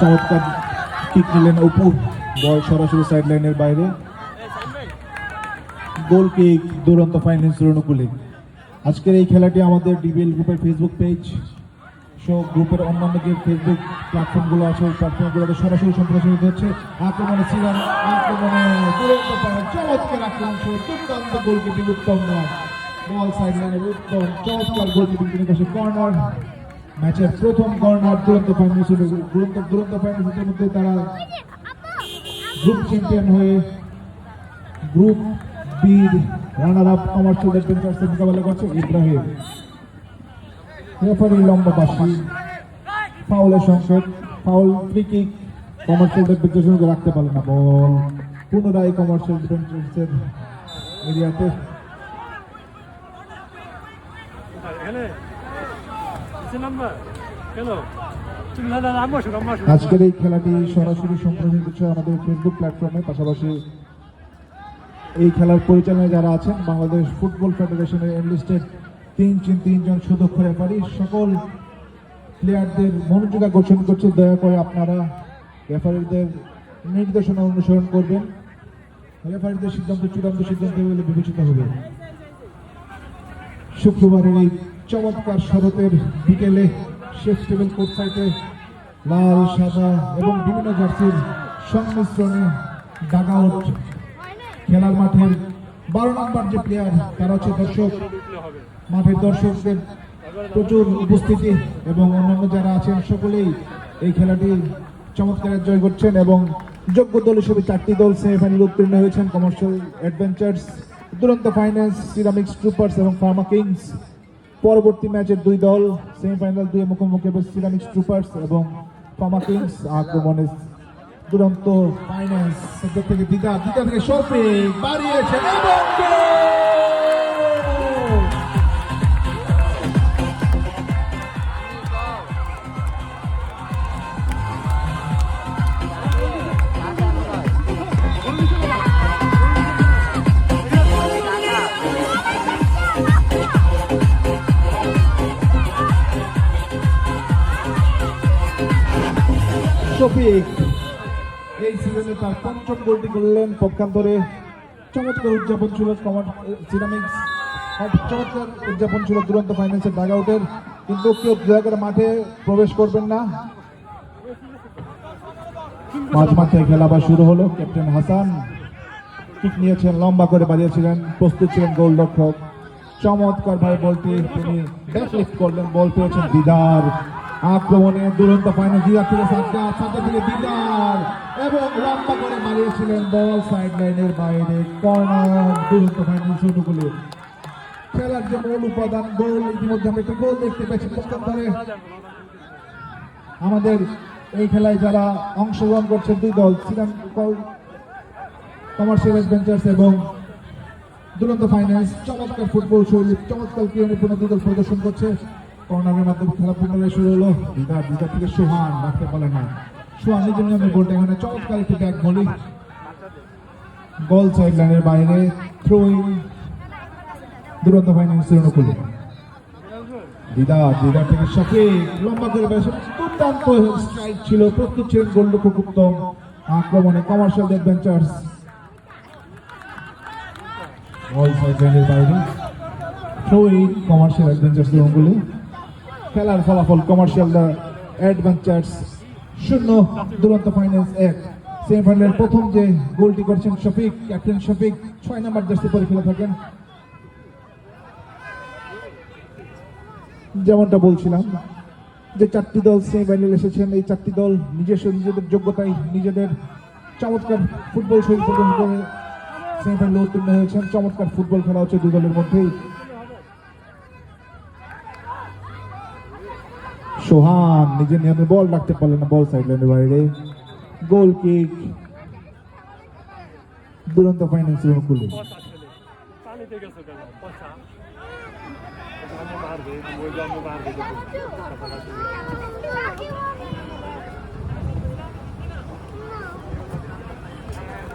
চমৎকার কিক নিলেন অপু, বল সরাসরি সাইড লাইনের বাইরে। গোল কিক দুরন্ত ফাইন্যান্সের অনুকূলে। আজকের এই খেলাটি আমাদের ডিবিএল গ্রুপের ফেসবুক পেজ সব গ্রুপের অন্যান্য যে ফেসবুক প্ল্যাটফর্মগুলো আছে ওই প্ল্যাটফর্মগুলোতে সরাসরি সম্প্রচারিত হচ্ছে। আক্রমণে ছিলেন, আক্রমণে চমৎকার আক্রমণ, দুর্দান্ত গোলকিপিং, উত্তম নয়, বল সাইড লাইনের উত্তম চমৎকার গোলকিপিং, তিনি পাশে কর্নার। ম্যাচের প্রথম কর্নার দুরন্ত ফাইন্যান্সের মধ্যে তারা গ্রুপ চ্যাম্পিয়ন হয়ে গ্রুপ বির রানার আপ কমার্শিয়াল অ্যাডভেঞ্চার্সের মোকাবেলা করছে ইব্রাহিম। রেফারি লম্বা বাঁশি, ফাউলের সংকেত, ফাউল, ফ্রি কিক। কমার্শিয়াল অ্যাডভেঞ্চার্সকে রাখতে পারে না, বল পুনরায় কমার্শিয়াল অ্যাডভেঞ্চার্সের এরিয়াতে। আজকের এই খেলাটি সরাসরি সম্প্রচারিত হচ্ছে আমাদের ফেসবুক প্ল্যাটফর্মে। পাশাপাশি এই খেলার পরিচালনায় যারা আছেন বাংলাদেশ ফুটবল ফেডারেশনের এনলিস্টেড তিনজন সুদক্ষ রেফারি, সকল প্লেয়ারদের মনোযোগ আকর্ষণ করছে। দয়া করে আপনারা রেফারিদের নির্দেশনা অনুসরণ করবেন। রেফারিদের সিদ্ধান্ত চূড়ান্ত সিদ্ধান্ত বলে বিবেচিত হবে। শুক্রবারের এই চমৎকার শরতের বিকেলে শেষ টেবিল কোর্ট সাইটে লাল, সাদা এবং বিভিন্ন জার্সির সংমিশ্রণে ডাগআউট খেলার মাঠের 12 নম্বর যে প্লেয়ার তারা হচ্ছে দর্শক। মাঠের দর্শকদের প্রচুর উপস্থিতি এবং অন্যান্য যারা আছেন সকলেই এই খেলাটি চমৎকার জয় করছেন এবং যোগ্য দল হিসেবে 4টি দল সেমিফাইনালে উত্তীর্ণ হয়েছেন। কমার্শিয়াল অ্যাডভেঞ্চার্স, দুরন্ত ফাইন্যান্স, সিরামিক্স ট্রুপার্স এবং ফার্মা কিংস। পরবর্তী ম্যাচের 2 দল সেমিফাইনাল 2 মুখোমুখি হবে, সিরামিক্স ট্রুপার্স এবং ফার্মা কিংস। আক্রমণে দুরন্ত ফাইন্যান্স সেক্টর থেকে দিদা থেকে শফিক বাড়িয়েছেন এবং শফিক এই সিজনে তার 5ম গোলটি করলেন পক্ষান্তরে। চমৎকার উদযাপন ছিল সিরামিক্স, চমৎকার উদযাপন ছিল দুরন্ত ফাইন্যান্সের ডাগআউটের। কিন্তু কেউ দয়া করে মাঠে প্রবেশ করবেন না। মাঝমাঠে খেলা আবার শুরু হলো। ক্যাপ্টেন হাসান কিক নিয়েছেন, লম্বা করে বাড়িয়েছিলেন, প্রস্তুত ছিলেন গোলরক্ষক। চমৎকার ভাবে বলটি তিনি ব্যাকলিফট করলেন, বল পেয়েছেন দিদার। আক্রমণে দুরন্ত ফাইন্যান্স, দিদার থেকে সাজ্জাদ থেকে দিদার এবং লম্বা করে মারিয়েছিলেন, বল সাইড লাইনের বাইরে, কর্নার দুরন্ত ফাইন্যান্স অনুকূলে। খেলার যে মূল উপাদান গোল, ইতিমধ্যে আমরা একটা গোল দেখতে পেয়েছি পক্ষান্তরে। আমাদের এই খেলায় যারা অংশগ্রহণ করছেন 2 দল, কমার্শিয়াল অ্যাডভেঞ্চার্স এবং দুরন্ত ফাইন্যান্স, চমৎকার ফুটবল শৈলী, চমৎকার ক্রীড়ানিপুণ 2 দল প্রদর্শন করছে। কর্নারের মাধ্যমে খেলা পুনরায় শুরু হলো। দিদার থেকে সোহান রাখতে পারে না, সোহান নিজের নিয়মে গোলটা এখানে চমৎকার একটি ব্যাক ভলি, বল সাইড লাইনের বাইরে, থ্রোইং দুরন্ত ফাইন্যান্সের অনুকূলে। দিদার থেকে শফিক লম্বা করে দুর্দান্ত স্ট্রাইক ছিল, প্রস্তুত ছিলেন গোলরক্ষক উত্তম। আক্রমণে কমার্শিয়াল অ্যাডভেঞ্চার্স, বল সাইড লাইনের বাইরে, থ্রোইং কমার্শিয়াল অ্যাডভেঞ্চার্স অনুকূলে। খেলার ফলাফল কমার্শিয়াল অ্যাডভেঞ্চার্স 0, দুরন্ত ফাইন্যান্স 1। সেমিফাইনালের প্রথম যে গোলটি করেছেন শফিক, ক্যাপ্টেন শফিক 6 নম্বর জার্সি পরে খেলে থাকেন। যেমনটা বলছিলাম যে 4টি দল সেমিফাইনালে এসেছেন। এই 4টি দল নিজেদের যোগ্যতায় নিজেদের চমৎকার ফুটবল শৈলী প্রদর্শন করে সেমিফাইনালে উত্তীর্ণ হয়েছেন। চমৎকার ফুটবল খেলা হচ্ছে 2 দলের মধ্যেই। সোহান নিজের নিয়মে বল রাখতে পারলেন না, বল সাইড লাইনের বাইরে, গোল কিক দুরন্ত ফাইন্যান্সের অনুকূলে।